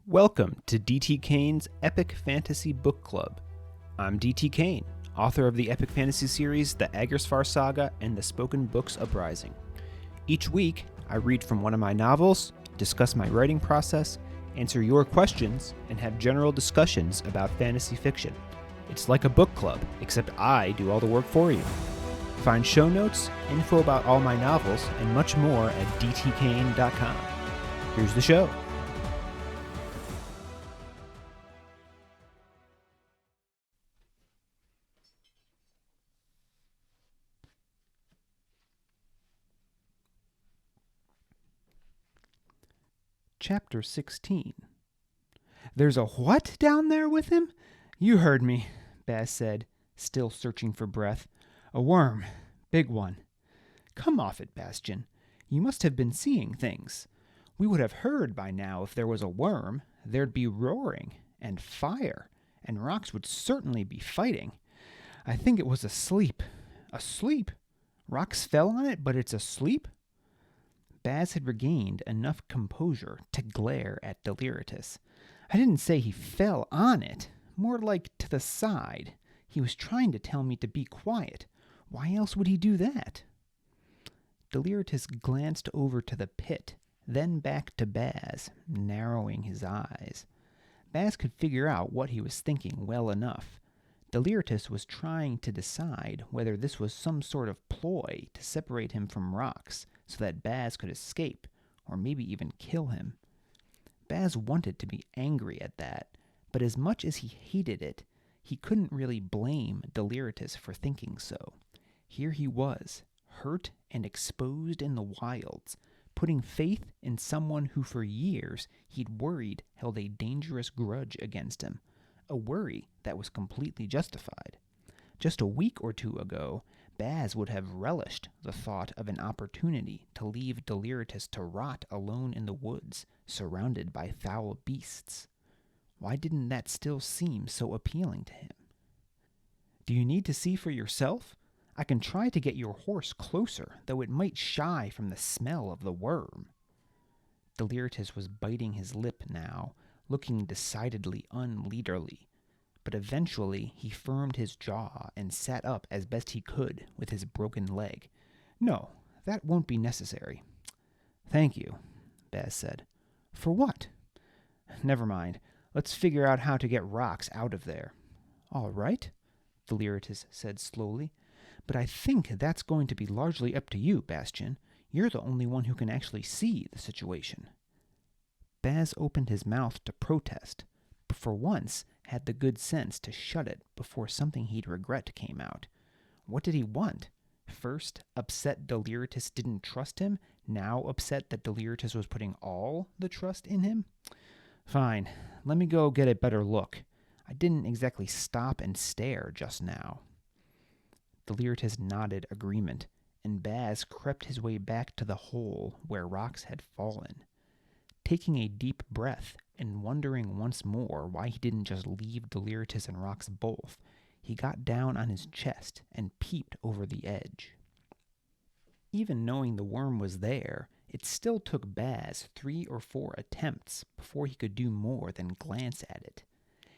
Welcome to DT Kane's Epic Fantasy Book Club. I'm DT Kane, author of the epic fantasy series The Aggresfar Saga and the spoken books Uprising. Each week, I read from one of my novels, discuss my writing process, answer your questions, and have general discussions about fantasy fiction. It's like a book club, except I do all the work for you. Find show notes, info about all my novels, and much more at dtkane.com. Here's the show. Chapter 16. "There's a what down there with him? You heard me," Baz said, still searching for breath. "A worm. Big one." "Come off it, Baztian. You must have been seeing things. We would have heard by now if there was a worm. There'd be roaring and fire, and rocks would certainly be fighting. I think it was asleep." "Asleep? Rocks fell on it, but it's asleep?" Baz had regained enough composure to glare at Deliritous. "I didn't say he fell on it. More like to the side. He was trying to tell me to be quiet. Why else would he do that?" Deliritous glanced over to the pit, then back to Baz, narrowing his eyes. Baz could figure out what he was thinking well enough. Deliritous was trying to decide whether this was some sort of ploy to separate him from rocks, so that Baz could escape, or maybe even kill him. Baz wanted to be angry at that, but as much as he hated it, he couldn't really blame Deliritous for thinking so. Here he was, hurt and exposed in the wilds, putting faith in someone who for years he'd worried held a dangerous grudge against him, a worry that was completely justified. Just a week or two ago, Baz would have relished the thought of an opportunity to leave Deliritous to rot alone in the woods, surrounded by foul beasts. Why didn't that still seem so appealing to him? "Do you need to see for yourself? I can try to get your horse closer, though it might shy from the smell of the worm." Deliritous was biting his lip now, looking decidedly unleaderly. But eventually he firmed his jaw and sat up as best he could with his broken leg. "No, that won't be necessary." "Thank you," Baz said. "For what?" "Never mind. Let's figure out how to get rocks out of there." "All right," Deliritous said slowly. "But I think that's going to be largely up to you, Baztian. You're the only one who can actually see the situation." Baz opened his mouth to protest, but for once had the good sense to shut it before something he'd regret came out. What did he want? First, upset Deliritous didn't trust him, now upset that Deliritous was putting all the trust in him? "Fine, let me go get a better look. I didn't exactly stop and stare just now." Deliritous nodded agreement, and Baz crept his way back to the hole where rocks had fallen. Taking a deep breath and wondering once more why he didn't just leave Deliritous and rocks both, he got down on his chest and peeped over the edge. Even knowing the worm was there, it still took Baz 3 or 4 attempts before he could do more than glance at it.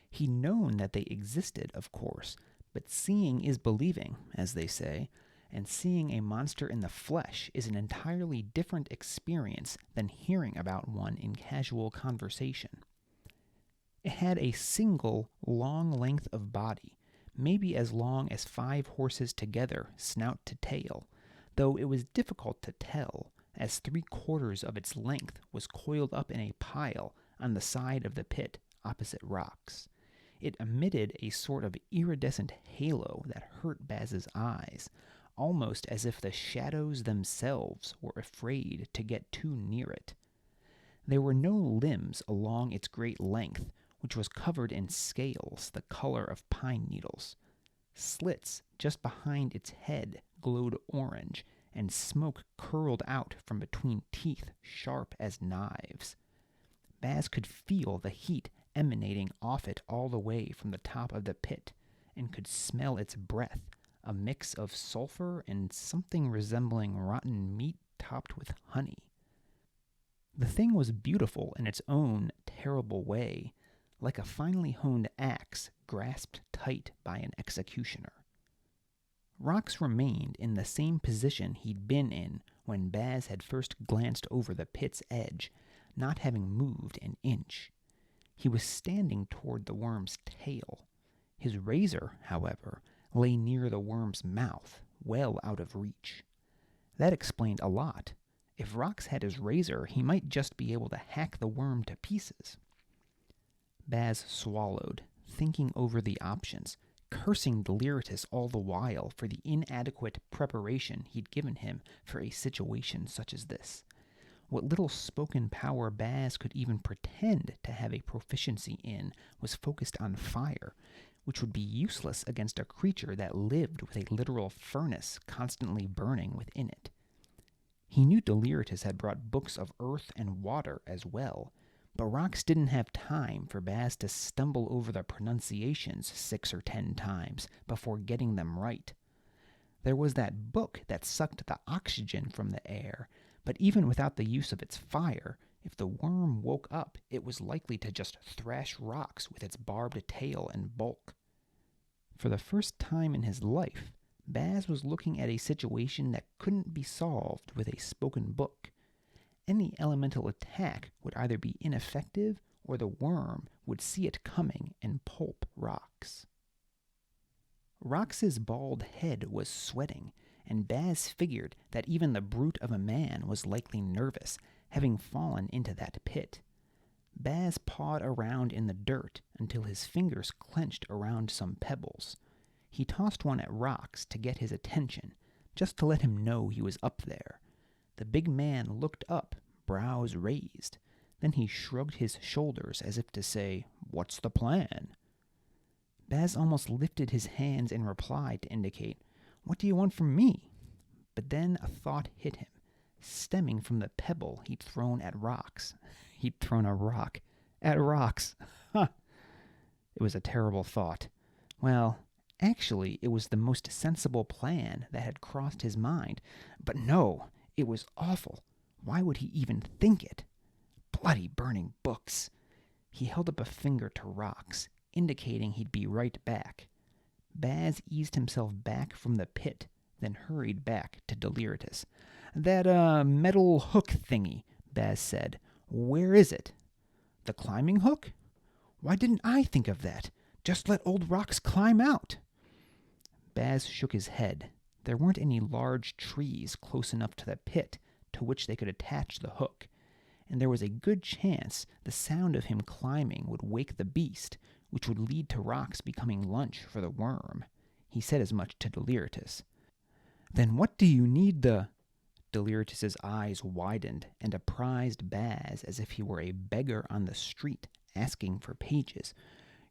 He'd known that they existed, of course, but seeing is believing, as they say, and seeing a monster in the flesh is an entirely different experience than hearing about one in casual conversation. It had a single long length of body, maybe as long as 5 horses together, snout to tail, though it was difficult to tell, as 3/4 of its length was coiled up in a pile on the side of the pit opposite rocks. It emitted a sort of iridescent halo that hurt Baz's eyes, almost as if the shadows themselves were afraid to get too near it. There were no limbs along its great length, which was covered in scales the color of pine needles. Slits just behind its head glowed orange, and smoke curled out from between teeth sharp as knives. Baz could feel the heat emanating off it all the way from the top of the pit, and could smell its breath, a mix of sulfur and something resembling rotten meat topped with honey. The thing was beautiful in its own terrible way, like a finely honed axe grasped tight by an executioner. Rox remained in the same position he'd been in when Baz had first glanced over the pit's edge, not having moved an inch. He was standing toward the worm's tail. His razor, however, lay near the worm's mouth, well out of reach. That explained a lot. If Rox had his razor, he might just be able to hack the worm to pieces. Baz swallowed, thinking over the options, cursing Deliritous all the while for the inadequate preparation he'd given him for a situation such as this. What little spoken power Baz could even pretend to have a proficiency in was focused on fire, which would be useless against a creature that lived with a literal furnace constantly burning within it. He knew Deliritous had brought books of earth and water as well, but Rox didn't have time for Baz to stumble over the pronunciations 6 or 10 times before getting them right. There was that book that sucked the oxygen from the air, but even without the use of its fire, if the worm woke up, it was likely to just thrash Rox with its barbed tail and bulk. For the first time in his life, Baz was looking at a situation that couldn't be solved with a spoken book. Any elemental attack would either be ineffective or the worm would see it coming and pulp Rox. Rox's bald head was sweating, and Baz figured that even the brute of a man was likely nervous, having fallen into that pit. Baz pawed around in the dirt until his fingers clenched around some pebbles. He tossed one at Rox to get his attention, just to let him know he was up there. The big man looked up, brows raised. Then he shrugged his shoulders as if to say, "What's the plan?" Baz almost lifted his hands in reply to indicate, "What do you want from me?" But then a thought hit him, stemming from the pebble he'd thrown at Rox. He'd thrown a rock at Rox. Ha! It was a terrible thought. Well, actually, it was the most sensible plan that had crossed his mind. But no, it was awful. Why would he even think it? Bloody burning books. He held up a finger to Rox, indicating he'd be right back. Baz eased himself back from the pit, then hurried back to Deliritous. "That, metal hook thingy," Baz said. "Where is it?" "The climbing hook? Why didn't I think of that? Just let old Rox climb out." Baz shook his head. There weren't any large trees close enough to the pit to which they could attach the hook, and there was a good chance the sound of him climbing would wake the beast, which would lead to Rox becoming lunch for the worm. He said as much to Deliritous. "Then what do you need the—" Deliritus's eyes widened and apprised Baz as if he were a beggar on the street asking for pages.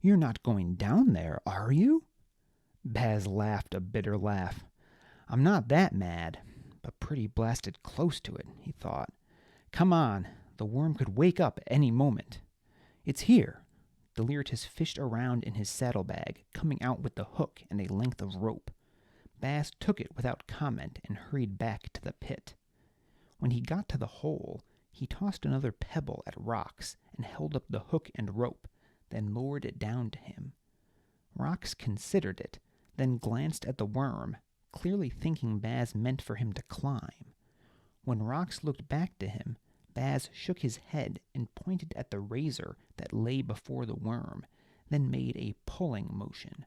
"You're not going down there, are you?" Baz laughed a bitter laugh. "I'm not that mad, but pretty blasted close to it," he thought. "Come on, the worm could wake up at any moment. It's here." Deliritus fished around in his saddlebag, coming out with the hook and a length of rope. Baz took it without comment and hurried back to the pit. When he got to the hole, he tossed another pebble at Rox and held up the hook and rope, then lowered it down to him. Rox considered it, then glanced at the worm, clearly thinking Baz meant for him to climb. When Rox looked back to him, Baz shook his head and pointed at the razor that lay before the worm, then made a pulling motion.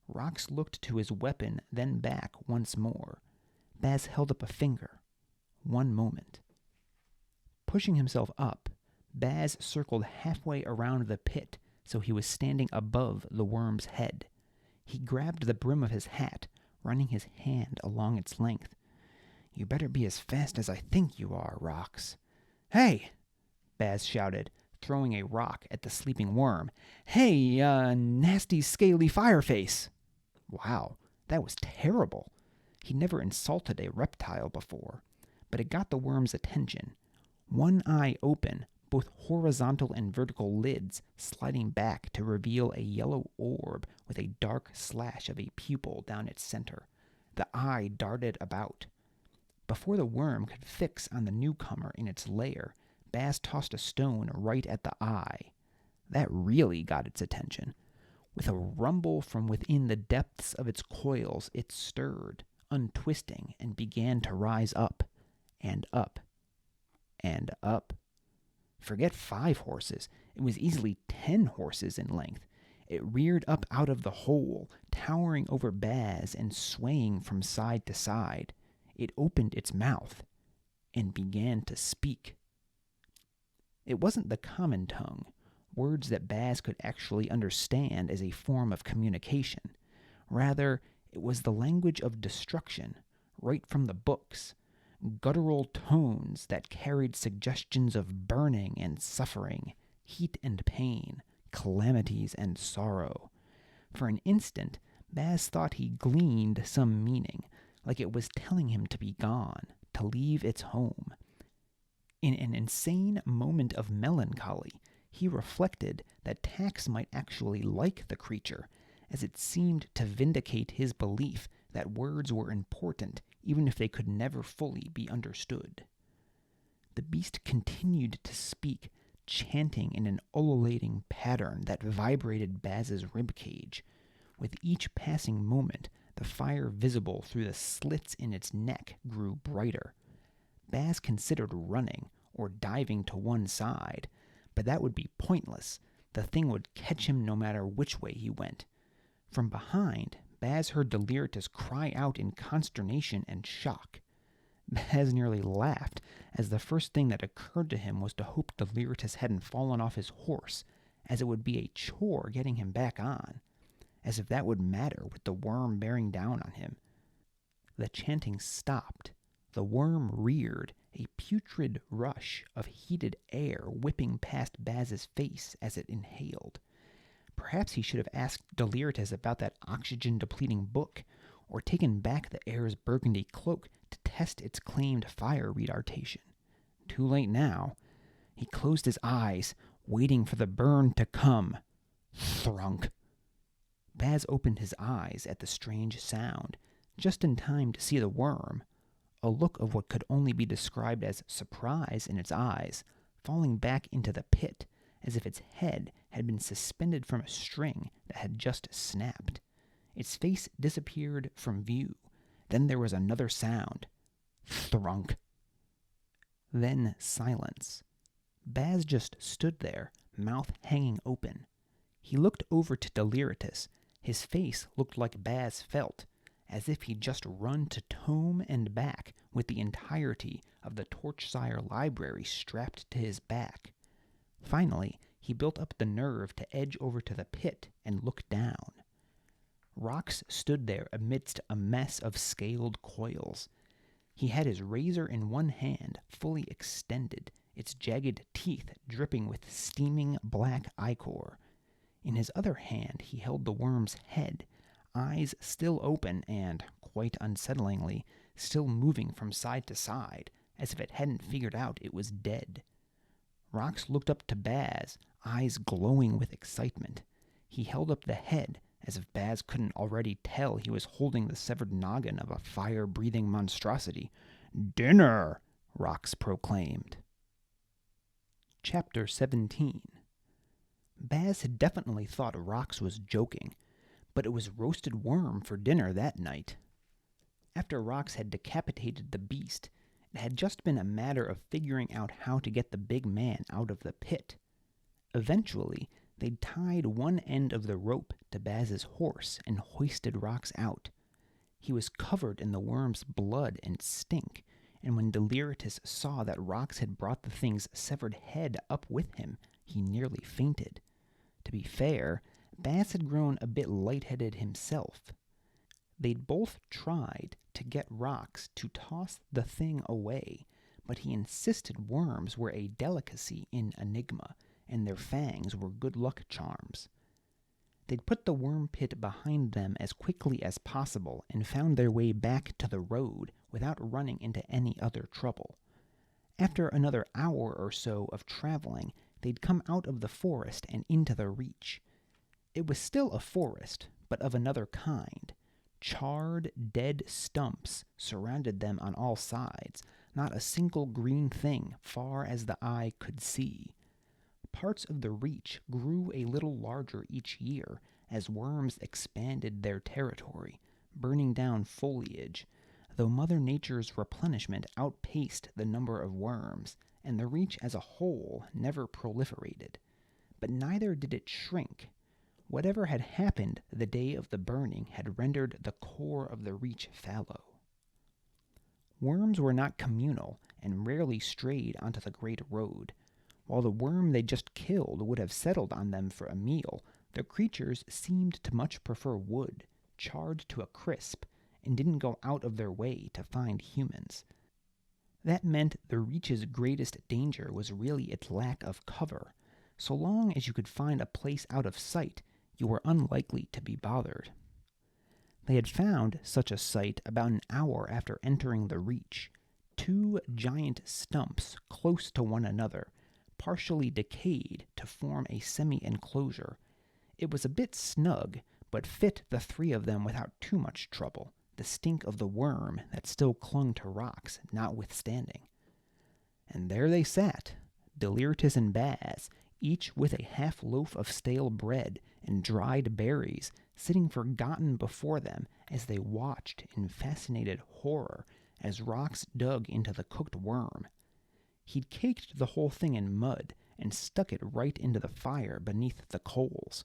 Rox looked to his weapon, then back once more. Baz held up a finger. 1 moment. Pushing himself up, Baz circled halfway around the pit so he was standing above the worm's head. He grabbed the brim of his hat, running his hand along its length. "You better be as fast as I think you are, Rox." "Hey!" Baz shouted, throwing a rock at the sleeping worm. "Hey, nasty scaly fireface!" Wow, that was terrible. He'd never insulted a reptile before, but it got the worm's attention. One eye open, both horizontal and vertical lids sliding back to reveal a yellow orb with a dark slash of a pupil down its center. The eye darted about. Before the worm could fix on the newcomer in its lair, Baz tossed a stone right at the eye. That really got its attention. With a rumble from within the depths of its coils, it stirred, untwisting, and began to rise up, and up, and up. Forget 5 horses. It was easily 10 horses in length. It reared up out of the hole, towering over Baz and swaying from side to side. It opened its mouth and began to speak. It wasn't the common tongue, words that Baz could actually understand as a form of communication. Rather, it was the language of destruction, right from the books, guttural tones that carried suggestions of burning and suffering, heat and pain, calamities and sorrow. For an instant, Baz thought he gleaned some meaning, like it was telling him to be gone, to leave its home. In an insane moment of melancholy, he reflected that Tax might actually like the creature, as it seemed to vindicate his belief that words were important, even if they could never fully be understood. The beast continued to speak, chanting in an ululating pattern that vibrated Baz's ribcage. With each passing moment, the fire visible through the slits in its neck grew brighter. Baz considered running or diving to one side, but that would be pointless. The thing would catch him no matter which way he went. From behind, Baz heard Deliritous cry out in consternation and shock. Baz nearly laughed, as the first thing that occurred to him was to hope Deliritous hadn't fallen off his horse, as it would be a chore getting him back on. As if that would matter with the worm bearing down on him. The chanting stopped. The worm reared, a putrid rush of heated air whipping past Baz's face as it inhaled. Perhaps he should have asked Deliritous about that oxygen-depleting book, or taken back the heir's burgundy cloak to test its claimed fire retardation. Too late now. He closed his eyes, waiting for the burn to come. Thrunk. Baz opened his eyes at the strange sound, just in time to see the worm, a look of what could only be described as surprise in its eyes, falling back into the pit, as if its head had been suspended from a string that had just snapped. Its face disappeared from view. Then there was another sound. Thrunk. Then silence. Baz just stood there, mouth hanging open. He looked over to Deliritous. His face looked like Baz felt, as if he'd just run to tome and back with the entirety of the Torchsire Library strapped to his back. Finally, he built up the nerve to edge over to the pit and look down. Rox stood there amidst a mess of scaled coils. He had his razor in one hand, fully extended, its jagged teeth dripping with steaming black ichor. In his other hand he held the worm's head, eyes still open and, quite unsettlingly, still moving from side to side, as if it hadn't figured out it was dead. Rox looked up to Baz, eyes glowing with excitement. He held up the head, as if Baz couldn't already tell he was holding the severed noggin of a fire-breathing monstrosity. "Dinner!" Rox proclaimed. Chapter 17. Baz had definitely thought Rox was joking, but it was roasted worm for dinner that night. After Rox had decapitated the beast, it had just been a matter of figuring out how to get the big man out of the pit. Eventually, they'd tied one end of the rope to Baz's horse and hoisted Rox out. He was covered in the worm's blood and stink, and when Deliritous saw that Rox had brought the thing's severed head up with him, he nearly fainted. To be fair, Baz had grown a bit lightheaded himself. They'd both tried to get Rox to toss the thing away, but he insisted worms were a delicacy in Enigma, and their fangs were good luck charms. They'd put the worm pit behind them as quickly as possible and found their way back to the road without running into any other trouble. After another hour or so of traveling, they'd come out of the forest and into the reach. It was still a forest, but of another kind. Charred, dead stumps surrounded them on all sides, not a single green thing far as the eye could see. Parts of the reach grew a little larger each year as worms expanded their territory, burning down foliage, though Mother Nature's replenishment outpaced the number of worms, and the reach as a whole never proliferated. But neither did it shrink. Whatever had happened the day of the burning had rendered the core of the reach fallow. Worms were not communal and rarely strayed onto the great road. While the worm they just killed would have settled on them for a meal, the creatures seemed to much prefer wood, charred to a crisp, and didn't go out of their way to find humans. That meant the Reach's greatest danger was really its lack of cover. So long as you could find a place out of sight, you were unlikely to be bothered. They had found such a site about an hour after entering the Reach. 2 giant stumps close to one another, partially decayed to form a semi-enclosure. It was a bit snug, but fit the 3 of them without too much trouble, the stink of the worm that still clung to rocks notwithstanding. And there they sat, Deliritous and Baz, each with a half loaf of stale bread and dried berries, sitting forgotten before them as they watched in fascinated horror as Rox dug into the cooked worm. He'd caked the whole thing in mud and stuck it right into the fire beneath the coals.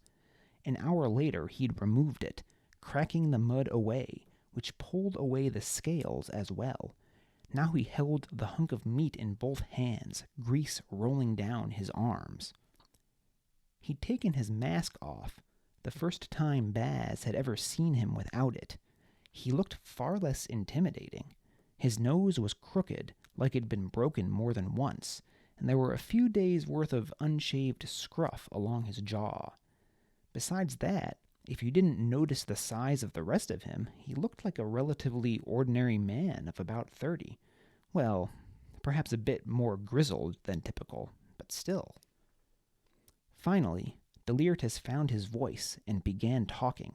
An hour later he'd removed it, cracking the mud away, which pulled away the scales as well. Now he held the hunk of meat in both hands, grease rolling down his arms. He'd taken his mask off, the first time Baz had ever seen him without it. He looked far less intimidating. His nose was crooked, like it'd been broken more than once, and there were a few days' worth of unshaved scruff along his jaw. Besides that, if you didn't notice the size of the rest of him, he looked like a relatively ordinary man of about 30. Well, perhaps a bit more grizzled than typical, but still. Finally, Deliritous found his voice and began talking.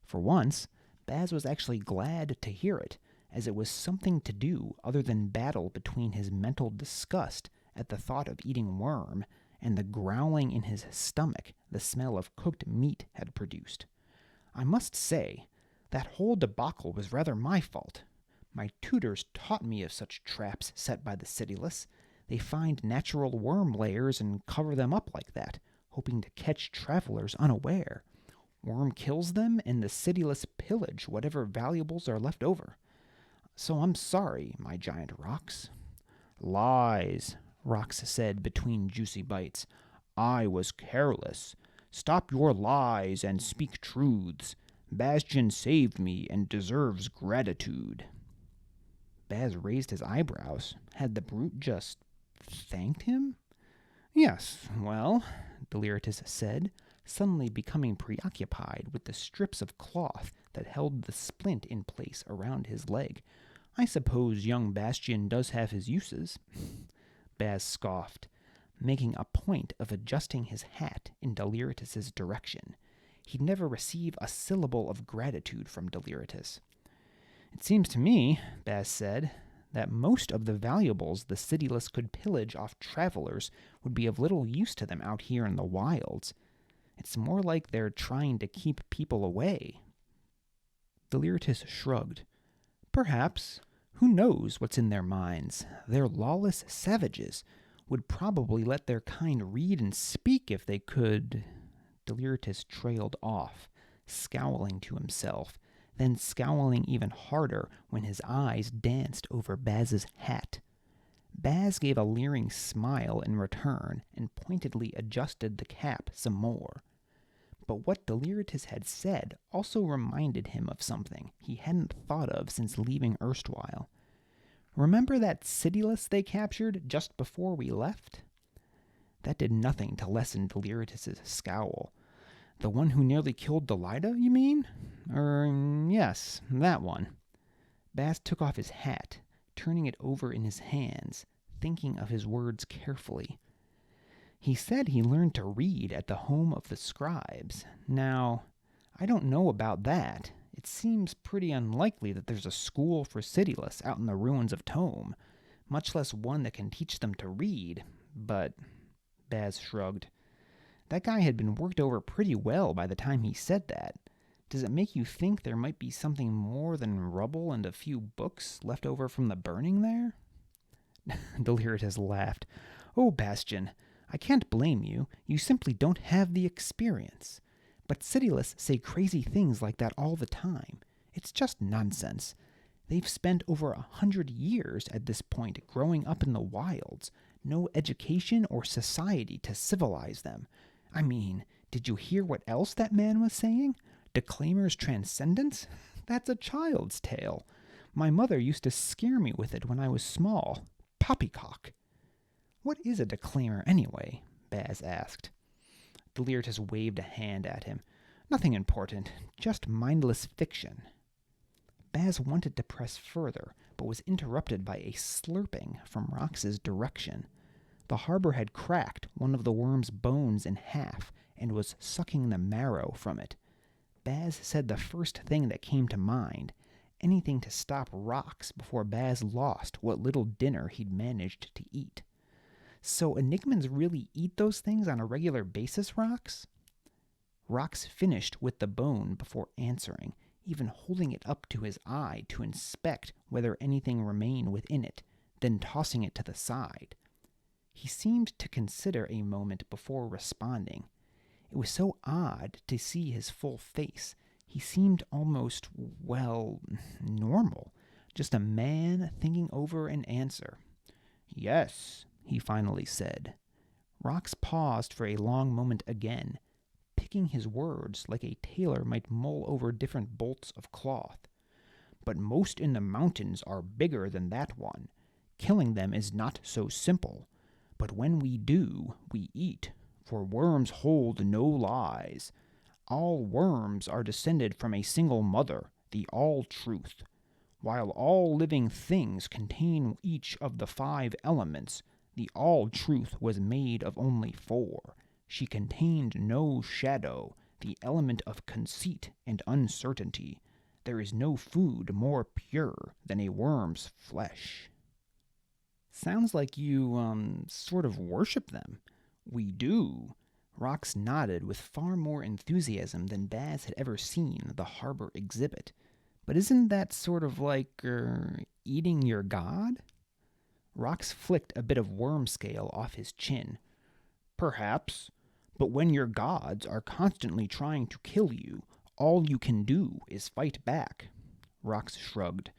For once, Baz was actually glad to hear it, as it was something to do other than battle between his mental disgust at the thought of eating worm and the growling in his stomach the smell of cooked meat had produced. I must say, that whole debacle was rather my fault. My tutors taught me of such traps set by the cityless. They find natural worm layers and cover them up like that, hoping to catch travelers unaware. Worm kills them, and the cityless pillage whatever valuables are left over. So I'm sorry, my giant Rox. Lies, Rox said between juicy bites. I was careless. Stop your lies and speak truths. Baztian saved me and deserves gratitude. Baz raised his eyebrows. Had the brute just thanked him? Yes, well, Deliritous said, suddenly becoming preoccupied with the strips of cloth that held the splint in place around his leg. I suppose young Baztian does have his uses. Baz scoffed, making a point of adjusting his hat in Deliritus's direction. He'd never receive a syllable of gratitude from Deliritous. It seems to me, Baz said, that most of the valuables the cityless could pillage off travelers would be of little use to them out here in the wilds. It's more like they're trying to keep people away. Deliritous shrugged. Perhaps. Who knows what's in their minds? They're lawless savages. Would probably let their kind read and speak if they could. Deliritous trailed off, scowling to himself, then scowling even harder when his eyes danced over Baz's hat. Baz gave a leering smile in return and pointedly adjusted the cap some more. But what Deliritous had said also reminded him of something he hadn't thought of since leaving erstwhile. Remember that cityless they captured just before we left? That did nothing to lessen Deliritus's scowl. The one who nearly killed Delilah, you mean? Yes, that one. Baz took off his hat, turning it over in his hands, thinking of his words carefully. He said he learned to read at the home of the scribes. Now, I don't know about that. It seems pretty unlikely that there's a school for cityless out in the ruins of Tome. much less one that can teach them to read. But, Baz shrugged, that guy had been worked over pretty well by the time he said that. Does it make you think there might be something more than rubble and a few books left over from the burning there? Deliritous laughed. Oh, Baztian, I can't blame you. You simply don't have the experience. But cityless say crazy things like that all the time. It's just nonsense. They've spent over 100 years at this point growing up in the wilds. No education or society to civilize them. I mean, did you hear what else that man was saying? Declaimer's transcendence? That's a child's tale. My mother used to scare me with it when I was small. Poppycock. What is a declaimer anyway? Baz asked. Deliritous waved a hand at him. Nothing important, just mindless fiction. Baz wanted to press further, but was interrupted by a slurping from Rox's direction. The Harbour had cracked one of the worm's bones in half and was sucking the marrow from it. Baz said the first thing that came to mind, anything to stop Rox before Baz lost what little dinner he'd managed to eat. So Enigmans really eat those things on a regular basis, Rox? Rox finished with the bone before answering, even holding it up to his eye to inspect whether anything remained within it, then tossing it to the side. He seemed to consider a moment before responding. It was so odd to see his full face. He seemed almost, normal. Just a man thinking over an answer. Yes, he finally said. Rox paused for a long moment again, picking his words like a tailor might mull over different bolts of cloth. But most in the mountains are bigger than that one. Killing them is not so simple. But when we do, we eat, for worms hold no lies. All worms are descended from a single mother, the All-Truth. While all living things contain each of the 5 elements, the All-Truth was made of only 4. She contained no shadow, the element of conceit and uncertainty. There is no food more pure than a worm's flesh. Sounds like you, sort of worship them. We do. Rox nodded with far more enthusiasm than Baz had ever seen the Harbour exhibit. But isn't that sort of like, eating your god? Rox flicked a bit of worm scale off his chin. Perhaps. But when your gods are constantly trying to kill you, all you can do is fight back. Rox shrugged.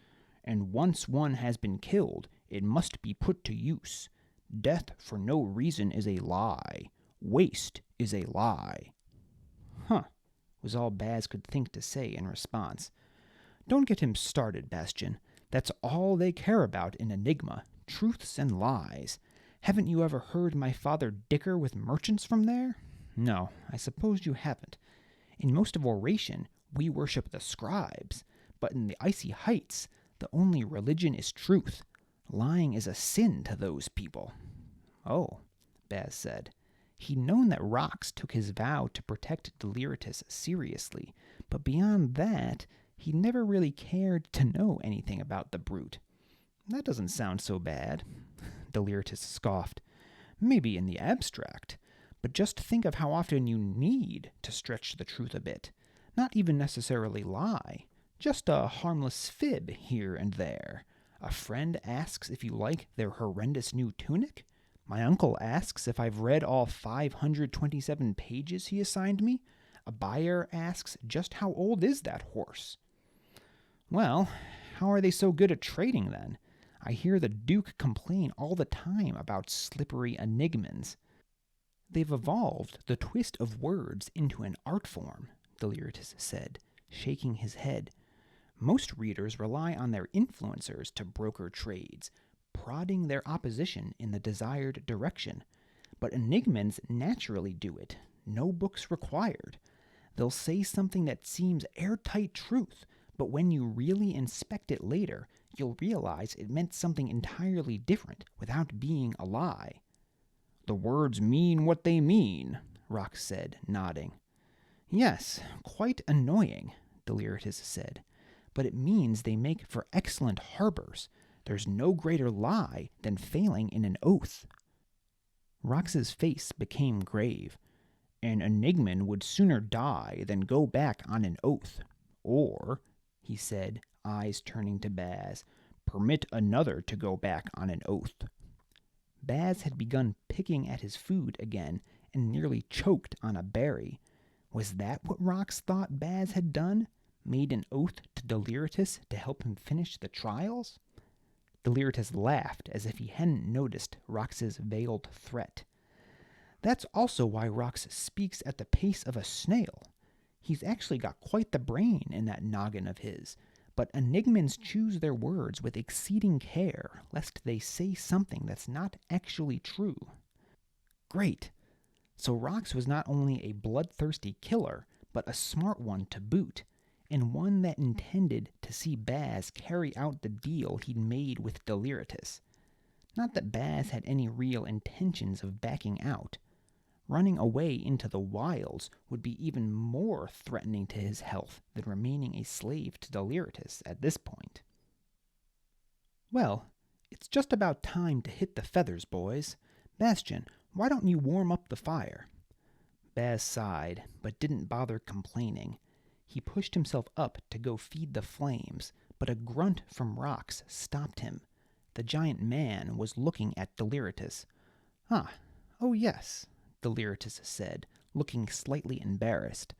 And once one has been killed, it must be put to use. Death for no reason is a lie. Waste is a lie. Huh, was all Baz could think to say in response. Don't get him started, Baztian. That's all they care about in Enigma, truths and lies. Haven't you ever heard my father dicker with merchants from there? No, I suppose you haven't. In most of oration, we worship the scribes, but in the icy heights, the only religion is truth. Lying is a sin to those people. Oh, Baz said. He'd known that Rox took his vow to protect Deliritous seriously, but beyond that, he never really cared to know anything about the brute. That doesn't sound so bad, Deliritous scoffed. Maybe in the abstract, but just think of how often you need to stretch the truth a bit. Not even necessarily lie, just a harmless fib here and there. A friend asks if you like their horrendous new tunic. My uncle asks if I've read all 527 pages he assigned me. A buyer asks just how old is that horse. Well, how are they so good at trading then? I hear the Duke complain all the time about slippery enigmans. They've evolved the twist of words into an art form, Deliritous said, shaking his head. Most readers rely on their influencers to broker trades, prodding their opposition in the desired direction. But enigmans naturally do it, no books required. They'll say something that seems airtight truth, but when you really inspect it later, you'll realize it meant something entirely different without being a lie. The words mean what they mean, Rox said, nodding. Yes, quite annoying, Deliritous said, but it means they make for excellent harbors. There's no greater lie than failing in an oath. Rox's face became grave. An Enigman would sooner die than go back on an oath. Or, he said, eyes turning to Baz, permit another to go back on an oath. Baz had begun picking at his food again and nearly choked on a berry. Was that what Rox thought Baz had done? Made an oath to Deliritous to help him finish the trials? Deliritous laughed as if he hadn't noticed Rox's veiled threat. That's also why Rox speaks at the pace of a snail. He's actually got quite the brain in that noggin of his, but Enigmans choose their words with exceeding care, lest they say something that's not actually true. Great. So Rox was not only a bloodthirsty killer, but a smart one to boot, and one that intended to see Baz carry out the deal he'd made with Deliritous. Not that Baz had any real intentions of backing out. Running away into the wilds would be even more threatening to his health than remaining a slave to Deliritous at this point. Well, it's just about time to hit the feathers, boys. Baztian, why don't you warm up the fire? Baz sighed, but didn't bother complaining. He pushed himself up to go feed the flames, but a grunt from Rox stopped him. The giant man was looking at Deliritous. Oh yes, Deliritous said, looking slightly embarrassed.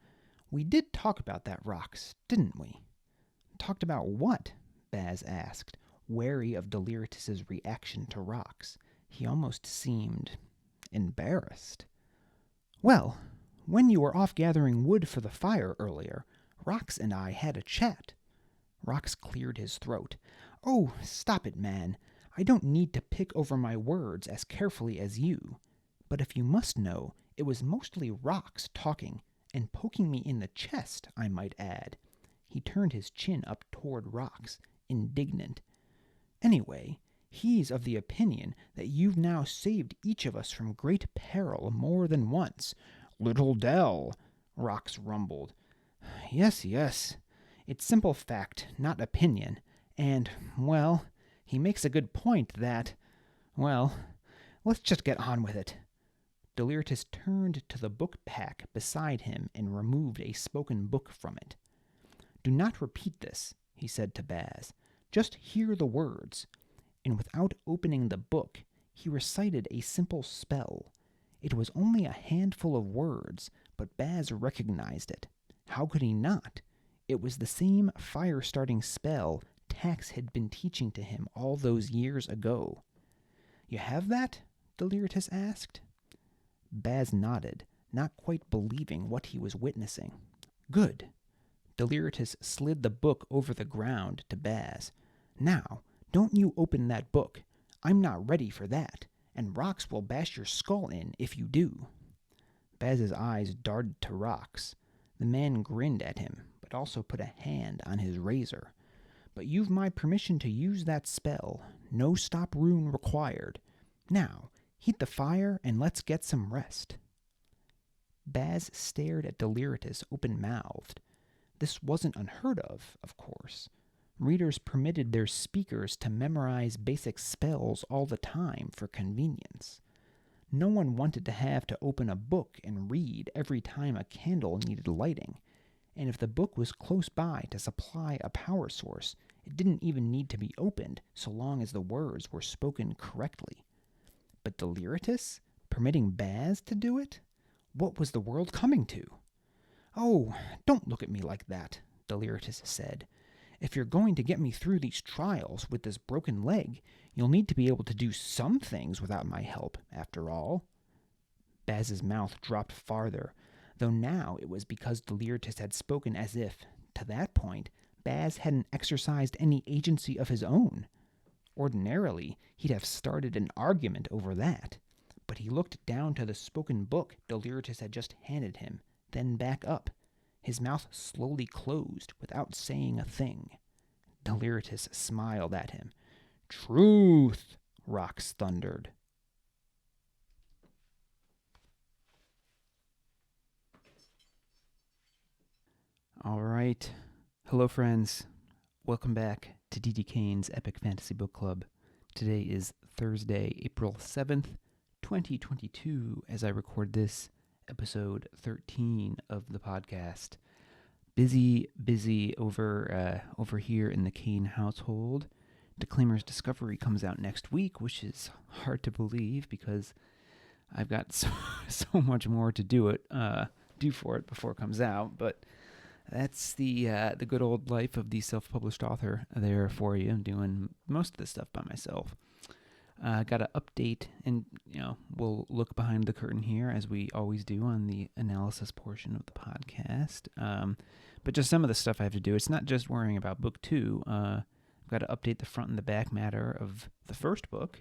We did talk about that, Rox, didn't we? Talked about what? Baz asked, wary of Deliritus's reaction to Rox. He almost seemed embarrassed. Well, when you were off gathering wood for the fire earlier, Rox and I had a chat. Rox cleared his throat. Oh, stop it, man. I don't need to pick over my words as carefully as you. But if you must know, it was mostly Rox talking, and poking me in the chest, I might add. He turned his chin up toward Rox, indignant. Anyway, he's of the opinion that you've now saved each of us from great peril more than once. Little Dell, Rox rumbled. Yes. It's simple fact, not opinion. And, well, he makes a good point that, well, let's just get on with it. Deliritous turned to the book pack beside him and removed a spoken book from it. Do not repeat this, he said to Baz. Just hear the words. And without opening the book, he recited a simple spell. It was only a handful of words, but Baz recognized it. How could he not? It was the same fire-starting spell Tax had been teaching to him all those years ago. You have that? Deliritous asked. Baz nodded, not quite believing what he was witnessing. Good. Deliritous slid the book over the ground to Baz. Now, don't you open that book. I'm not ready for that, and Rox will bash your skull in if you do. Baz's eyes darted to Rox. The man grinned at him, but also put a hand on his razor. But you've my permission to use that spell. No stop rune required. Now, heat the fire and let's get some rest. Baz stared at Deliritous open-mouthed. This wasn't unheard of course. Readers permitted their speakers to memorize basic spells all the time for convenience. No one wanted to have to open a book and read every time a candle needed lighting, and if the book was close by to supply a power source, it didn't even need to be opened so long as the words were spoken correctly. But Deliritous? Permitting Baz to do it? What was the world coming to? Oh, don't look at me like that, Deliritous said. If you're going to get me through these trials with this broken leg, you'll need to be able to do some things without my help, after all. Baz's mouth dropped farther, though now it was because Deliritous had spoken as if, to that point, Baz hadn't exercised any agency of his own. Ordinarily, he'd have started an argument over that, but he looked down to the spoken book Deliritous had just handed him, then back up. His mouth slowly closed without saying a thing. Deliritous smiled at him. Truth, Rox thundered. All right. Hello, friends. Welcome back to D.D. Kane's Epic Fantasy Book Club. Today is Thursday, April 7th, 2022, as I record this, episode 13 of the podcast. Busy over here in the Kane household. Declaimer's Discovery comes out next week, which is hard to believe because I've got so much more to do for it before it comes out, but that's the good old life of the self-published author there for you. I'm doing most of this stuff by myself. Got to update, and we'll look behind the curtain here as we always do on the analysis portion of the podcast. But just some of the stuff I have to do. It's not just worrying about book 2. I've got to update the front and the back matter of the first book,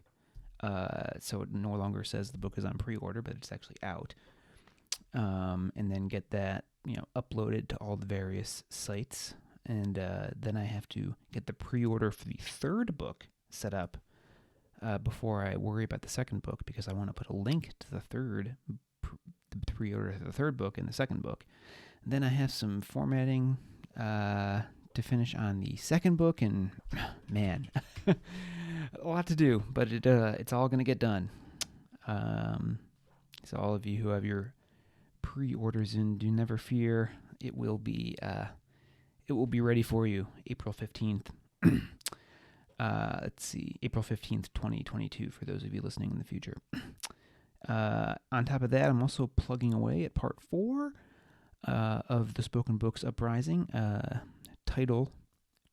so it no longer says the book is on pre-order, but it's actually out. And then get that uploaded to all the various sites, and then I have to get the pre-order for the third book set up before I worry about the second book, because I want to put a link to the pre-order to the third book and the second book. And then I have some formatting to finish on the second book, and man, a lot to do, but it's all going to get done. So all of you who have your pre-orders in, do never fear. It will be ready for you April 15th. Let's see, April 15th, 2022, for those of you listening in the future. On top of that, I'm also plugging away at part 4 of the Spoken Books Uprising. Title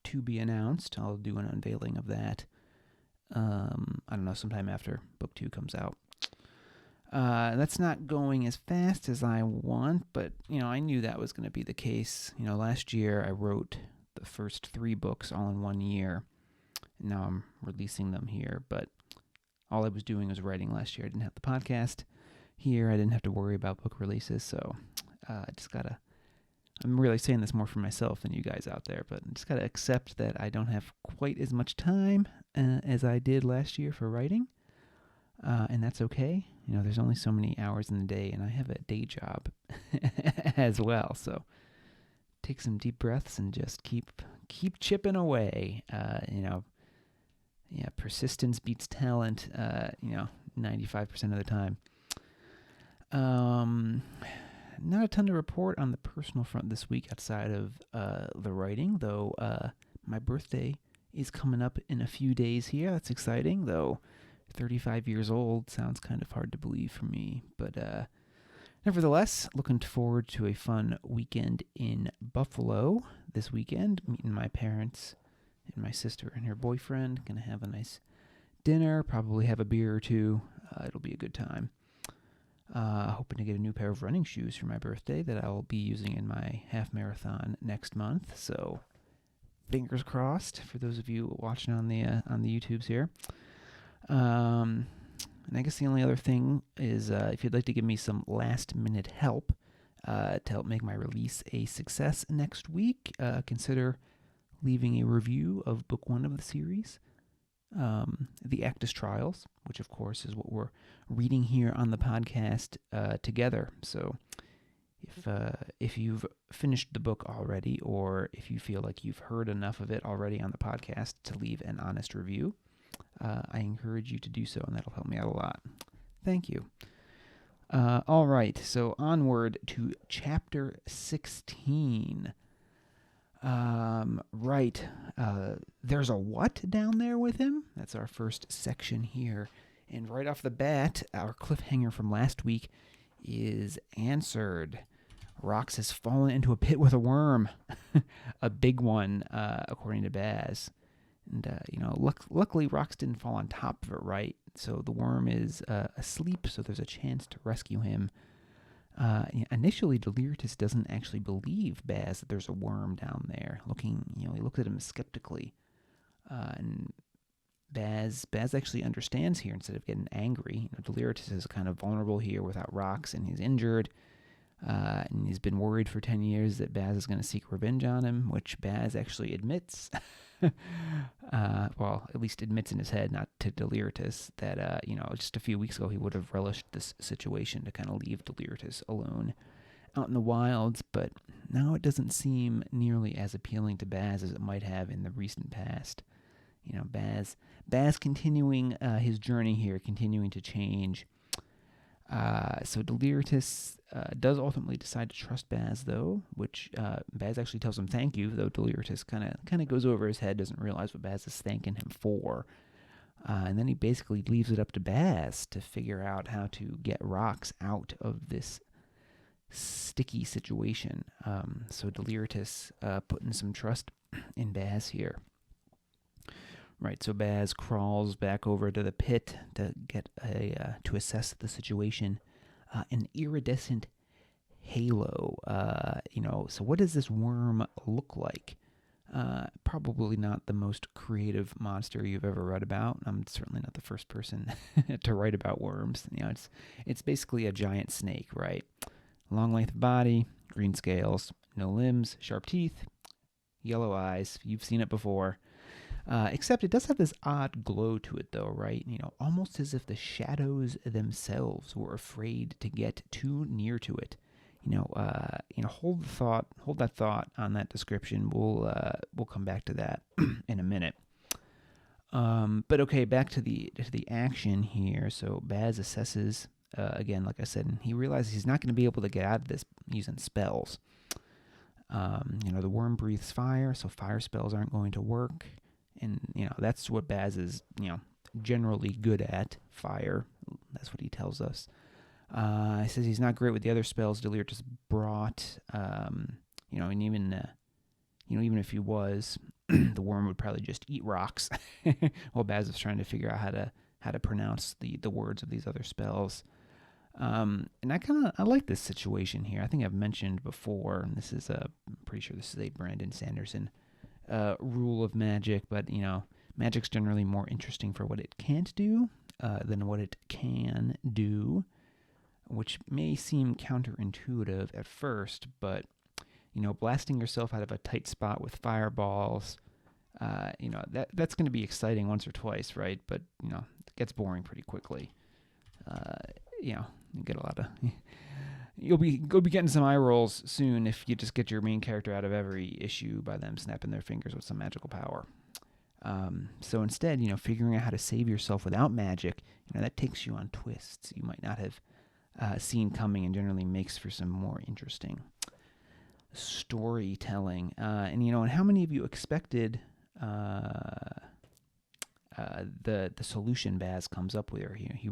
to be announced. I'll do an unveiling of that, I don't know, sometime after book 2 comes out. That's not going as fast as I want, but, I knew that was going to be the case. Last year I wrote the first 3 books all in 1 year, and now I'm releasing them here, but all I was doing was writing last year. I didn't have the podcast here. I didn't have to worry about book releases, so I'm really saying this more for myself than you guys out there, but I just gotta accept that I don't have quite as much time as I did last year for writing. And that's okay. There's only so many hours in the day, and I have a day job as well. So take some deep breaths and just keep chipping away. Persistence beats talent. 95% of the time. Not a ton to report on the personal front this week outside of the writing, though. My birthday is coming up in a few days here. That's exciting, though. 35 years old sounds kind of hard to believe for me, but nevertheless, looking forward to a fun weekend in Buffalo this weekend, meeting my parents and my sister and her boyfriend. Gonna have a nice dinner, probably have a beer or two. It'll be a good time. Hoping to get a new pair of running shoes for my birthday that I'll be using in my half marathon next month, so fingers crossed for those of you watching on the YouTubes here. And I guess the only other thing is, if you'd like to give me some last-minute help to help make my release a success next week, consider leaving a review of book 1 of the series, the Acktus Trials, which of course is what we're reading here on the podcast together. So if you've finished the book already, or if you feel like you've heard enough of it already on the podcast to leave an honest review, I encourage you to do so, and that'll help me out a lot. Thank you. All right, so onward to Chapter 16. There's a what down there with him? That's our first section here. And right off the bat, our cliffhanger from last week is answered. Rox has fallen into a pit with a worm. A big one, according to Baz. And, luckily Rox didn't fall on top of it, right? So the worm is asleep, so there's a chance to rescue him. Initially, Deliritous doesn't actually believe Baz that there's a worm down there. He looked at him skeptically. And Baz actually understands here instead of getting angry. Deliritous is kind of vulnerable here without Rox, and he's injured. And he's been worried for 10 years that Baz is going to seek revenge on him, which Baz actually admits. Well, at least admits in his head, not to Deliritous, that, just a few weeks ago he would have relished this situation to kind of leave Deliritous alone out in the wilds. But now it doesn't seem nearly as appealing to Baz as it might have in the recent past. Baz continuing his journey here, continuing to change. So Deliritous does ultimately decide to trust Baz, though, which Baz actually tells him thank you, though Deliritous kind of goes over his head, doesn't realize what Baz is thanking him for. And then he basically leaves it up to Baz to figure out how to get Rox out of this sticky situation. So Deliritous putting some trust in Baz here. Right, so Baz crawls back over to the pit to get to assess the situation. An iridescent halo. So what does this worm look like? Probably not the most creative monster you've ever read about. I'm certainly not the first person to write about worms. It's basically a giant snake, right? Long length of body, green scales, no limbs, sharp teeth, yellow eyes. You've seen it before. Except it does have this odd glow to it, though, right? Almost as if the shadows themselves were afraid to get too near to it. Hold that thought on that description. We'll come back to that in a minute. But okay, back to the action here. So Baz assesses again, like I said, and he realizes he's not going to be able to get out of this using spells. The worm breathes fire, so fire spells aren't going to work. And, that's what Baz is, generally good at, fire. That's what he tells us. He says he's not great with the other spells Delirious brought. And even if he was, the worm would probably just eat rocks while Baz is trying to figure out how to pronounce the words of these other spells. And I like this situation here. I think I've mentioned before, and I'm pretty sure this is a Brandon Sanderson rule of magic, but magic's generally more interesting for what it can't do than what it can do, which may seem counterintuitive at first, but blasting yourself out of a tight spot with fireballs, that's going to be exciting once or twice, right? But it gets boring pretty quickly. You get a lot of you'll be getting some eye rolls soon if you just get your main character out of every issue by them snapping their fingers with some magical power. So instead, figuring out how to save yourself without magic, that takes you on twists you might not have seen coming, and generally makes for some more interesting storytelling. And how many of you expected the solution Baz comes up with? He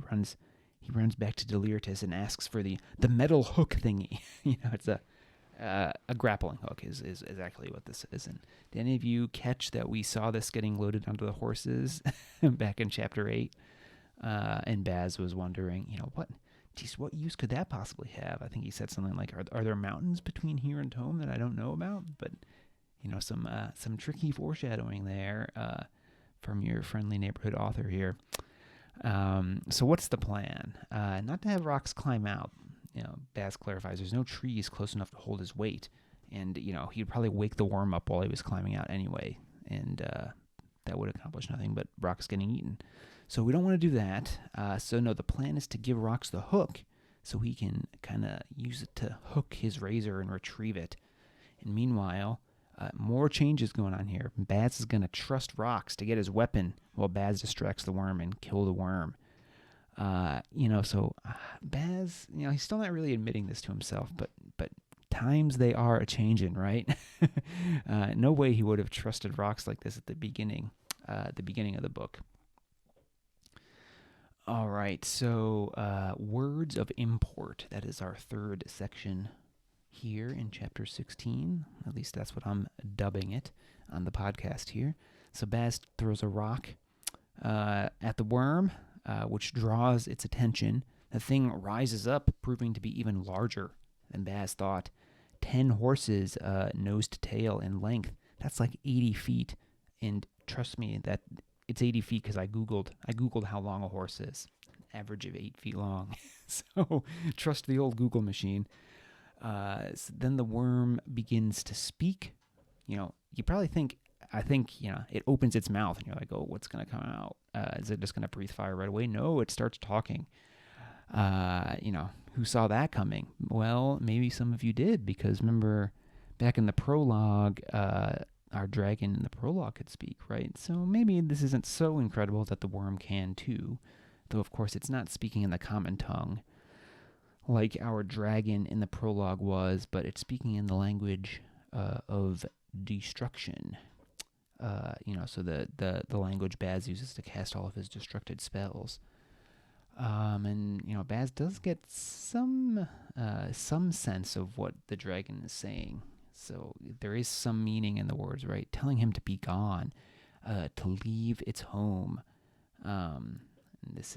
runs back to Deliritous and asks for the metal hook thingy. It's a grappling hook is exactly what this is. And did any of you catch that we saw this getting loaded onto the horses back in Chapter 8? And Baz was wondering, what use could that possibly have? I think he said something like, are there mountains between here and home that I don't know about? But, some tricky foreshadowing there from your friendly neighborhood author here. So what's the plan? Not to have Rox climb out. Baz clarifies there's no trees close enough to hold his weight, and he'd probably wake the worm up while he was climbing out anyway, and that would accomplish nothing but Rox getting eaten. So we don't want to do that. So no, the plan is to give Rox the hook so he can kind of use it to hook his razor and retrieve it. And meanwhile, more changes going on here. Baz is going to trust Rox to get his weapon while Baz distracts the worm and kill the worm. So Baz, he's still not really admitting this to himself, but times they are a changing, right? No way he would have trusted Rox like this at the beginning of the book. All right, so words of import. That is our third section here in Chapter 16. At least that's what I'm dubbing it on the podcast here. So Baz throws a rock at the worm, which draws its attention. The thing rises up, proving to be even larger than Baz thought. 10 horses, nose to tail in length. That's like 80 feet. And trust me, that it's 80 feet because I Googled how long a horse is. Average of 8 feet long. So trust the old Google machine. So then the worm begins to speak. You probably think, it opens its mouth and you're like, oh, what's going to come out? Is it just going to breathe fire right away? No, it starts talking. Who saw that coming? Well, maybe some of you did, because remember, back in the prologue, our dragon in the prologue could speak, right? So maybe this isn't so incredible that the worm can too, though of course it's not speaking in the common tongue like our dragon in the prologue was, but it's speaking in the language of destruction. So the language Baz uses to cast all of his destructed spells. And Baz does get some sense of what the dragon is saying. So there is some meaning in the words, right? Telling him to be gone, to leave its home. This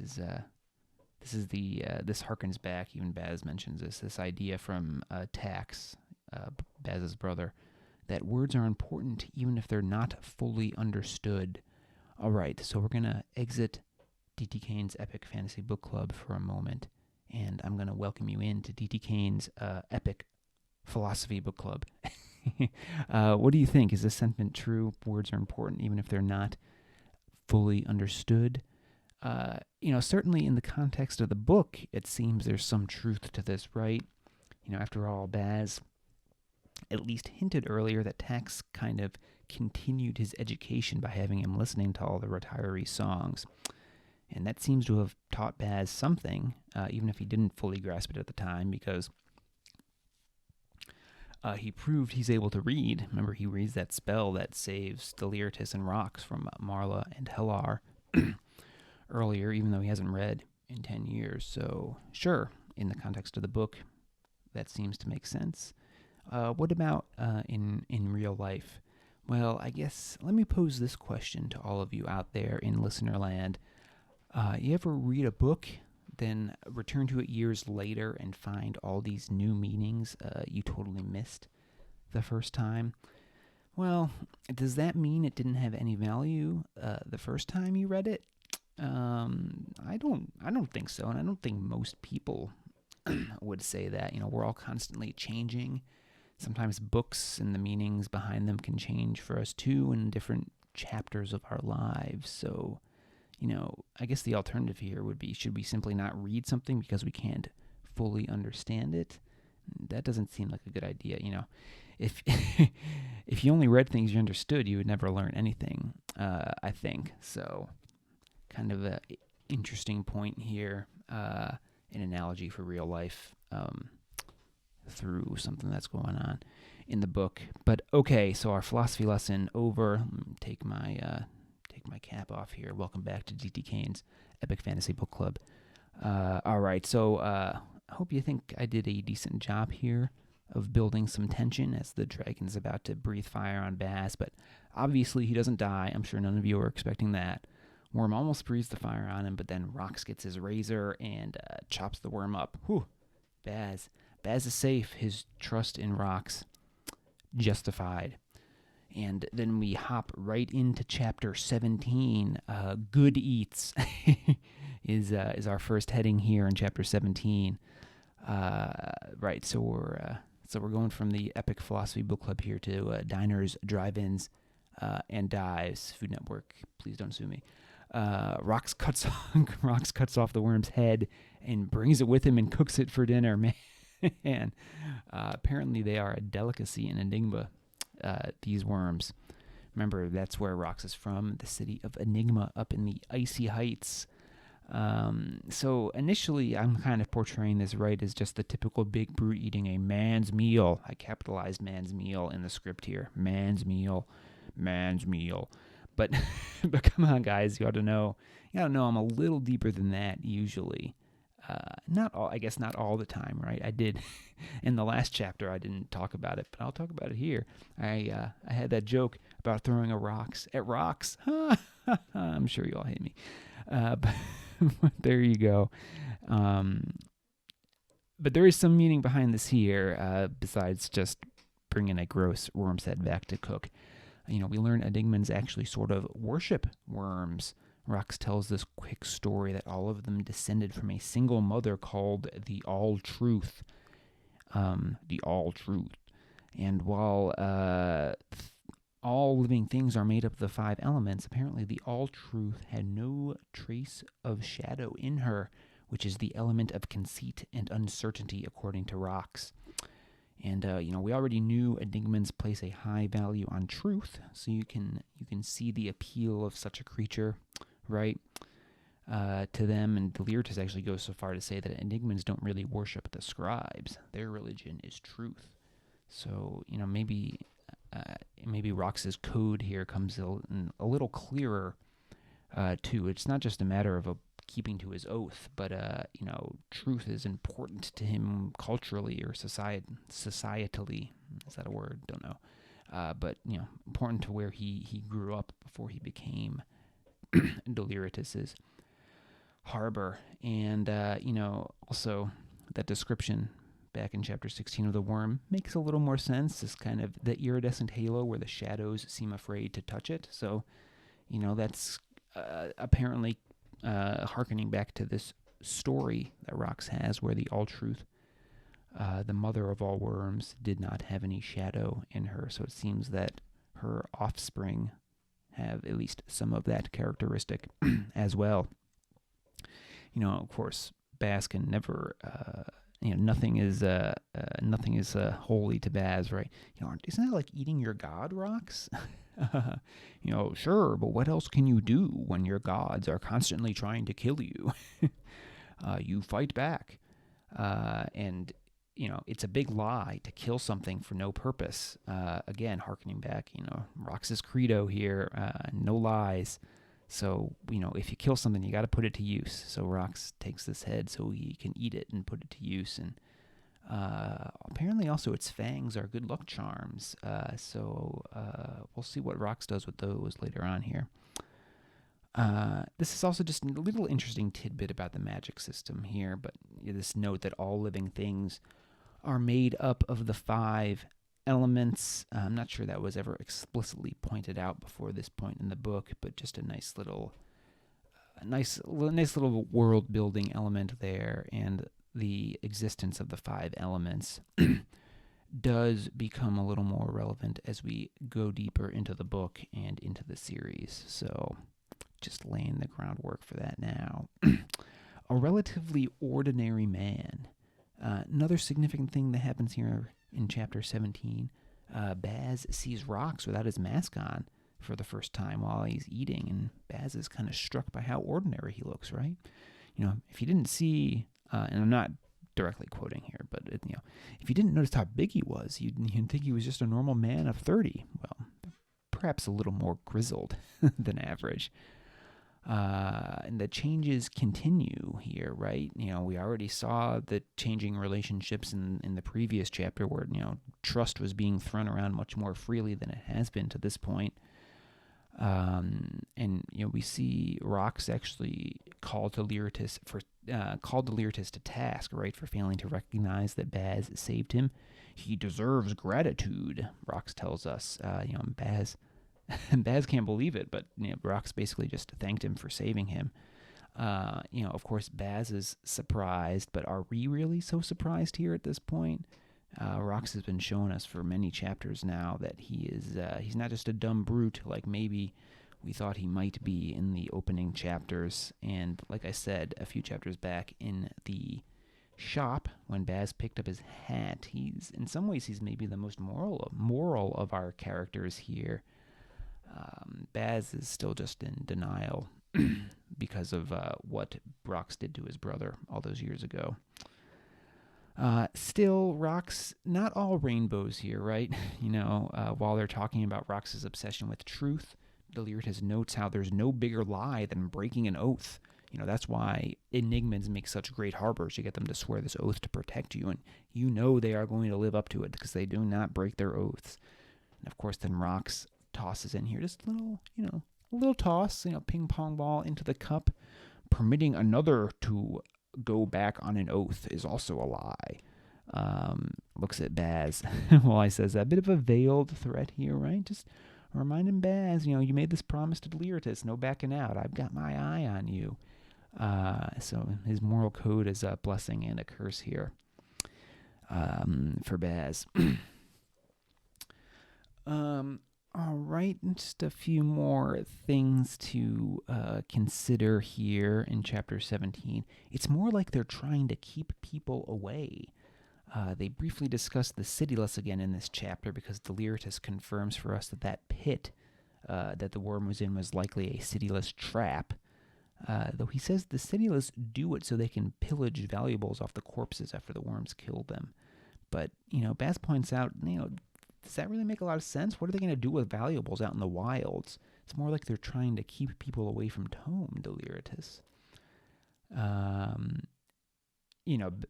harkens back. Even Baz mentions this idea from Tax, Baz's brother, that words are important even if they're not fully understood. All right, so we're gonna exit D.T. Kane's Epic Fantasy Book Club for a moment, and I'm going to welcome you into D.T. Kane's Epic Philosophy Book Club. What do you think? Is this sentiment true? Words are important even if they're not fully understood? Certainly in the context of the book, it seems there's some truth to this, right? After all, Baz at least hinted earlier that Tex kind of continued his education by having him listening to all the retiree songs. And that seems to have taught Baz something, even if he didn't fully grasp it at the time, because he proved he's able to read. Remember, he reads that spell that saves Deliritous and Rox from Marla and Hellar earlier, even though he hasn't read in 10 years. So, sure, in the context of the book, that seems to make sense. What about in real life? Well, I guess let me pose this question to all of you out there in listener land. You ever read a book, then return to it years later and find all these new meanings you totally missed the first time? Well, does that mean it didn't have any value the first time you read it? I don't think so, and I don't think most people would say that. We're all constantly changing. Sometimes books and the meanings behind them can change for us too in different chapters of our lives. So, I guess the alternative here would be, should we simply not read something because we can't fully understand it? That doesn't seem like a good idea. If if you only read things you understood, you would never learn anything, I think. So, kind of an interesting point here, an analogy for real life through something that's going on in the book. But okay, so our philosophy lesson over. Take my cap off here. Welcome back to D.T. Kane's Epic Fantasy Book Club. All right, so I hope you think I did a decent job here of building some tension as the dragon's about to breathe fire on Baz, but obviously he doesn't die. I'm sure none of you were expecting that. Worm almost breathes the fire on him, but then Rox gets his razor and chops the worm up. Whew. Baz is safe. His trust in Rox justified. And then we hop right into chapter 17. Good Eats is our first heading here in chapter 17. Right, so we're going from the Epic Philosophy Book Club here to diners, drive-ins, and dives. Food Network, please don't sue me. Rox cuts off the worm's head and brings it with him and cooks it for dinner. Man, apparently they are a delicacy in Enigma. These worms. Remember, that's where Rox is from, the city of Enigma up in the icy heights. So initially, I'm kind of portraying this right as just the typical big brute eating a man's meal. I capitalized man's meal in the script here. Man's meal. But but come on, guys, you ought to know I'm a little deeper than that usually. Not all the time, right? I did in the last chapter. I didn't talk about it, but I'll talk about it here. I had that joke about throwing a rocks at Rox. I'm sure you all hate me, but there you go. But there is some meaning behind this here, besides just bringing a gross worm's head back to cook. We learn Enigmans actually sort of worship worms. Rox tells this quick story that all of them descended from a single mother called the All-Truth. The All-Truth. And while all living things are made up of the 5 elements, apparently the All-Truth had no trace of shadow in her, which is the element of conceit and uncertainty, according to Rox. And we already knew enigmans place a high value on truth, so you can see the appeal of such a creature, right? To them, and Deliritous actually goes so far to say that enigmans don't really worship the scribes. Their religion is truth. So maybe Rox's code here comes a little clearer too. It's not just a matter of keeping to his oath, but truth is important to him culturally or societally. Is that a word? Don't know. But important to where he grew up before he became Deliritus's Harbour, and also that description back in chapter 16 of the Worm makes a little more sense. This kind of the iridescent halo where the shadows seem afraid to touch it. So that's apparently hearkening back to this story that Rox has, where the All-Truth, the mother of all worms, did not have any shadow in her. So it seems that her offspring have at least some of that characteristic as well. Of course, Baz can never, nothing is holy to Baz, right? Isn't that like eating your god, Rox? Sure, but what else can you do when your gods are constantly trying to kill you? You fight back. And it's a big lie to kill something for no purpose. Again, hearkening back, Rox's credo here, no lies. So, if you kill something, you got to put it to use. So Rox takes this head so he can eat it and put it to use. And apparently also its fangs are good luck charms. So we'll see what Rox does with those later on here. This is also just a little interesting tidbit about the magic system here, but this note that all living things are made up of the 5 elements. I'm not sure that was ever explicitly pointed out before this point in the book, but just a nice little world building element there, and the existence of the 5 elements does become a little more relevant as we go deeper into the book and into the series. So just laying the groundwork for that now. A relatively ordinary man. Another significant thing that happens here in chapter 17, Baz sees Rox without his mask on for the first time while he's eating, and Baz is kind of struck by how ordinary he looks, right? If you didn't see, and I'm not directly quoting here, but if you didn't notice how big he was, you'd think he was just a normal man of 30. Well, perhaps a little more grizzled than average. And the changes continue here, right? We already saw the changing relationships in the previous chapter where, trust was being thrown around much more freely than it has been to this point. And, we see Rox actually called Deliritous to task, right, for failing to recognize that Baz saved him. He deserves gratitude, Rox tells us. Baz can't believe it, but Rox basically just thanked him for saving him. Of course, Baz is surprised, but are we really so surprised here at this point? Rox has been showing us for many chapters now that he's not just a dumb brute like maybe we thought he might be in the opening chapters. And like I said a few chapters back in the shop, when Baz picked up his hat, in some ways he's maybe the most moral of our characters here. Baz is still just in denial because of what Rox did to his brother all those years ago. Still, Rox, not all rainbows here, right? While they're talking about Rox's obsession with truth, Deliritous notes how there's no bigger lie than breaking an oath. That's why enigmans make such great harbors. You get them to swear this oath to protect you, and they are going to live up to it because they do not break their oaths. And of course, then Rox tosses in here just a little toss, ping pong ball into the cup. Permitting another to go back on an oath is also a lie. Looks at Baz while he says a bit of a veiled threat here, right? Just reminding Baz, you made this promise to Deliritous, no backing out. I've got my eye on you. So his moral code is a blessing and a curse here for Baz. All right, just a few more things to consider here in chapter 17. It's more like they're trying to keep people away. They briefly discuss the Cityless again in this chapter because Deliritous confirms for us that that pit that the worm was in was likely a Cityless trap. Though he says the Cityless do it so they can pillage valuables off the corpses after the worms kill them. But, Baz points out, does that really make a lot of sense? What are they going to do with valuables out in the wilds? It's more like they're trying to keep people away from Tome, Deliritous.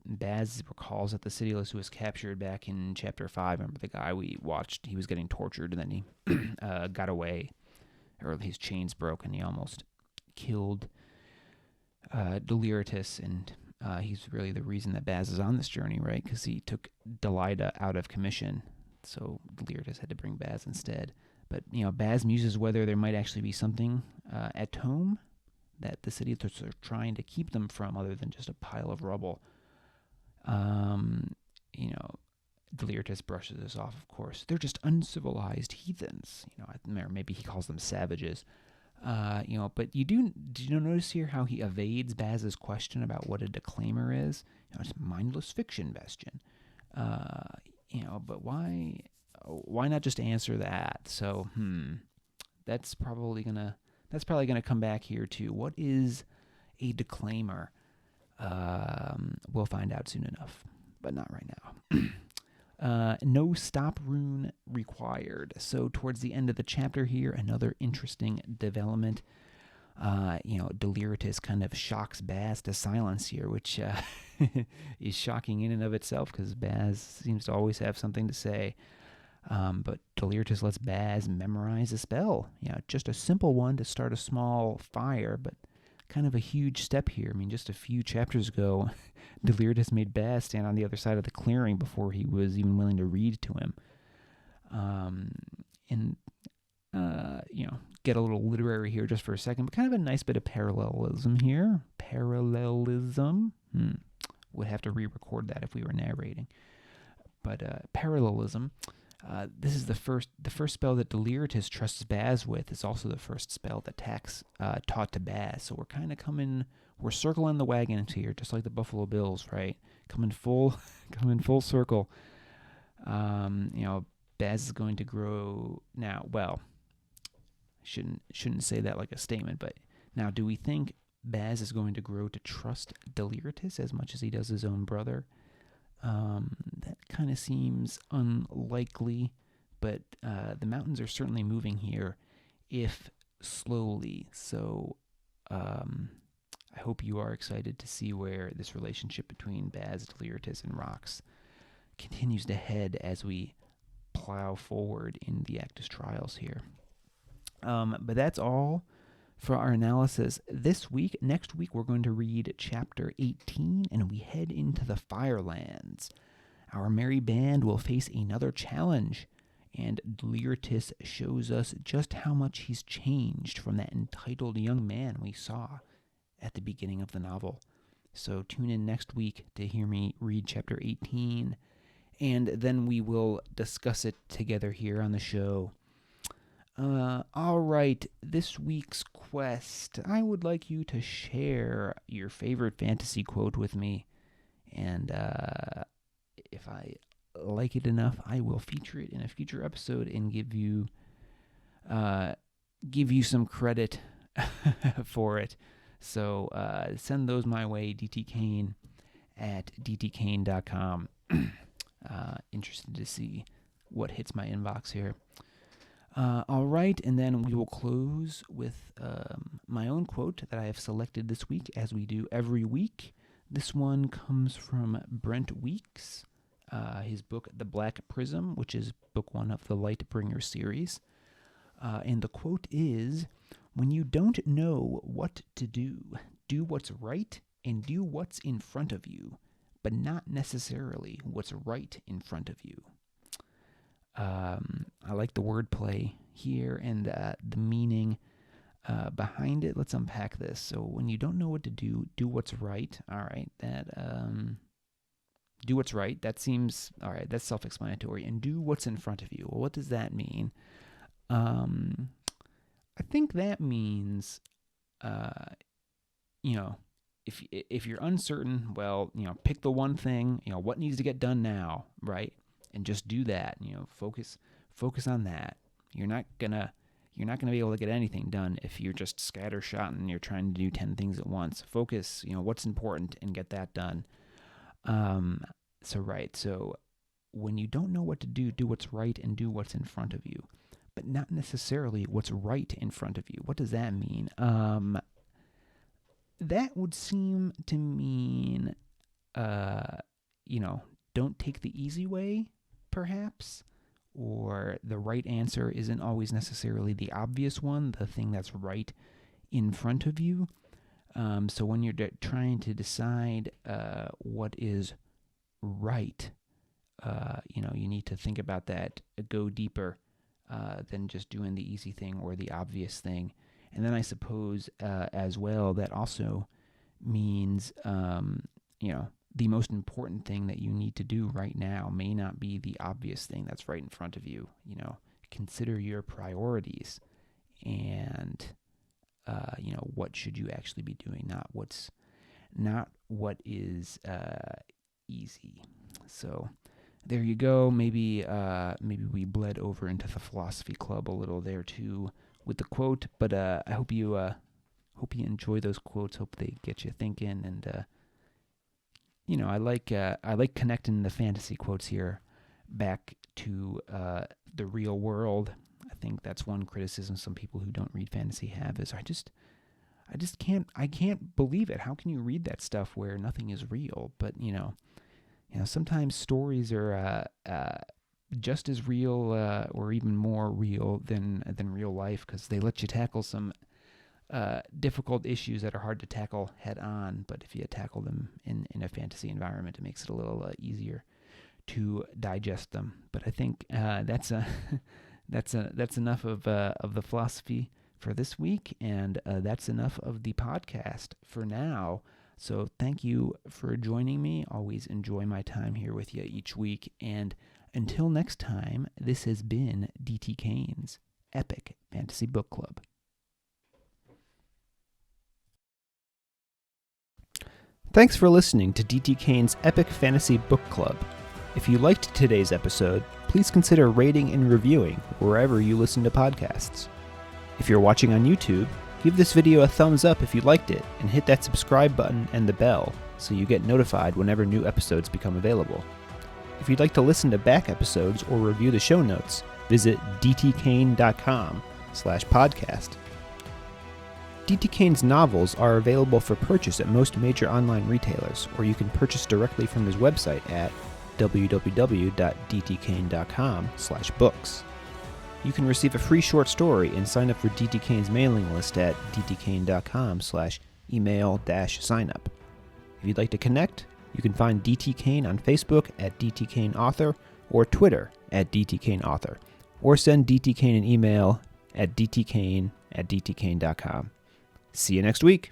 Baz recalls that the Cityless who was captured back in Chapter 5, remember the guy we watched, he was getting tortured and then he got away, or his chains broke and he almost killed Deliritous, and he's really the reason that Baz is on this journey, right? Because he took Delida out of commission, so Deliritous had to bring Baz instead. But, Baz muses whether there might actually be something at Tome that the Cityless are trying to keep them from other than just a pile of rubble. Deliritous brushes this off, of course. They're just uncivilized heathens. Or maybe he calls them savages. But did you notice here how he evades Baz's question about what a declaimer is? It's mindless fiction, Baztian. But why not just answer that? So, that's probably gonna come back here too. What is a declaimer? We'll find out soon enough, but not right now. No stop rune required. So towards the end of the chapter here, another interesting development. Deliritous kind of shocks Baz to silence here, which is shocking in and of itself because Baz seems to always have something to say. But Deliritous lets Baz memorize a spell. Just a simple one to start a small fire, but kind of a huge step here. I mean, just a few chapters ago, Deliritous made Baz stand on the other side of the clearing before he was even willing to read to him. Get a little literary here just for a second, but kind of a nice bit of parallelism here. Parallelism. Would have to re-record that if we were narrating. But parallelism. This is the first spell that Deliritous trusts Baz with. It's also the first spell that Tax taught to Baz. So we're circling the wagons here, just like the Buffalo Bills, right? Coming full circle. Baz is going to grow now. Well, shouldn't say that like a statement, but now, do we think Baz is going to grow to trust Deliritous as much as he does his own brother? That kind of seems unlikely, but the mountains are certainly moving here, if slowly. So I hope you are excited to see where this relationship between Baz, Deliritous, and Rox continues to head as we plow forward in the Acktus Trials here. But that's all for our analysis this week. Next week, we're going to read Chapter 18, and we head into the Firelands. Our merry band will face another challenge, and Deliritous shows us just how much he's changed from that entitled young man we saw at the beginning of the novel. So tune in next week to hear me read Chapter 18, and then we will discuss it together here on the show. All right, this week's quest. I would like you to share your favorite fantasy quote with me, and if I like it enough, I will feature it in a future episode and give you some credit for it. So send those my way, dtkane at dtkane.com. Interested to see what hits my inbox here. All right, and then we will close with my own quote that I have selected this week, as we do every week. This one comes from Brent Weeks, his book, The Black Prism, which is book 1 of the Lightbringer series. And the quote is, "When you don't know what to do, do what's right and do what's in front of you, but not necessarily what's right in front of you." I like the wordplay here and the meaning behind it. Let's unpack this. So when you don't know what to do, do what's right. All right, do what's right. That seems, all right, that's self-explanatory. And do what's in front of you. Well, what does that mean? I think that means, if you're uncertain, well, pick the one thing, what needs to get done now, right? And just do that. Focus on that. You're not gonna be able to get anything done if you're just scattershot and you're trying to do 10 things at once. Focus, what's important, and get that done. So when you don't know what to do what's right and do what's in front of you, but not necessarily what's right in front of you. What does that mean? That would seem to mean, don't take the easy way, perhaps, or the right answer isn't always necessarily the obvious one, the thing that's right in front of you. So when you're trying to decide what is right, you need to think about that, go deeper than just doing the easy thing or the obvious thing. And then I suppose as well, that also means, the most important thing that you need to do right now may not be the obvious thing that's right in front of you. Consider your priorities and, what should you actually be doing, not what is easy. So there you go. Maybe we bled over into the philosophy club a little there too with the quote, but I hope you enjoy those quotes. Hope they get you thinking, and I like connecting the fantasy quotes here back to the real world. I think that's one criticism some people who don't read fantasy have, is I can't believe it. How can you read that stuff where nothing is real? But sometimes stories are just as real or even more real than real life, because they let you tackle some difficult issues that are hard to tackle head on. But if you tackle them in a fantasy environment, it makes it a little easier to digest them. But I think that's enough of the philosophy for this week, and that's enough of the podcast for now. So thank you for joining me. Always enjoy my time here with you each week. And until next time, this has been D.T. Kane's Epic Fantasy Book Club. Thanks for listening to D.T. Kane's Epic Fantasy Book Club. If you liked today's episode, please consider rating and reviewing wherever you listen to podcasts. If you're watching on YouTube, give this video a thumbs up if you liked it, and hit that subscribe button and the bell so you get notified whenever new episodes become available. If you'd like to listen to back episodes or review the show notes, visit dtkane.com/podcast. D.T. Kane's novels are available for purchase at most major online retailers, or you can purchase directly from his website at www.dtkane.com/books. You can receive a free short story and sign up for D.T. Kane's mailing list at dtkane.com/email-signup. If you'd like to connect, you can find D.T. Kane on Facebook at D.T. Kane Author, or Twitter at D.T. Kane Author, or send D.T. Kane an email at dtkane@dtkane.com. See you next week.